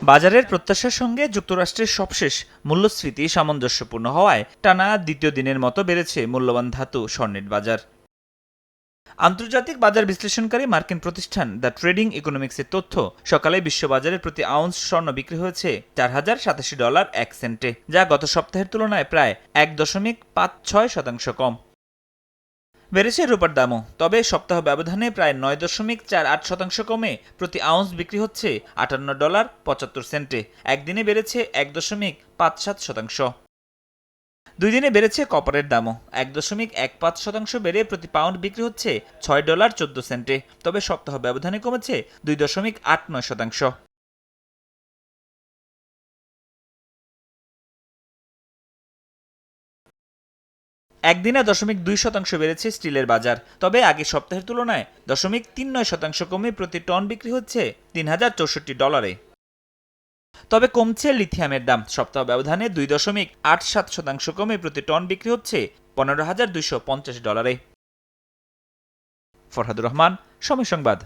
বাজারের প্রত্যাশার সঙ্গে যুক্তরাষ্ট্রের সবশেষ মূল্যস্ফীতি সামঞ্জস্যপূর্ণ হওয়ায় টানা দ্বিতীয় দিনের মতো বেড়েছে মূল্যবান ধাতু স্বর্ণের বাজার। আন্তর্জাতিক বাজার বিশ্লেষণকারী মার্কিন প্রতিষ্ঠান দ্য ট্রেডিং ইকোনমিক্সের তথ্য, সকালে বিশ্ববাজারে প্রতি আউন্স স্বর্ণ বিক্রি হয়েছে $৪,০৮৭.১, যা গত সপ্তাহের তুলনায় প্রায় ১.৫৬% কম। বেড়েছে রূপার দামও, তবে সপ্তাহ ব্যবধানে প্রায় ৯.৪৮% কমে প্রতি আউন্স বিক্রি হচ্ছে $৫৮.৭৫। একদিনে বেড়েছে ১.৫৭%। ২ দিনে বেড়েছে কপারের দামও, ১.১৫% বেড়ে প্রতি পাউন্ড বিক্রি হচ্ছে $৬.১৪। তবে সপ্তাহ ব্যবধানে কমেছে ২.৮৯%। একদিনে ০.২% বেড়েছে স্টিলের বাজার, তবে আগের সপ্তাহের তুলনায় ০.৩৯% কমে প্রতি টন বিক্রি হচ্ছে $৩,০৬৪। তবে কমছে লিথিয়ামের দাম, সপ্তাহ ব্যবধানে ২.৮৭% কমে প্রতি টন বিক্রি হচ্ছে $১৫,২৫০। ফরহাদুর রহমান, সময় সংবাদ।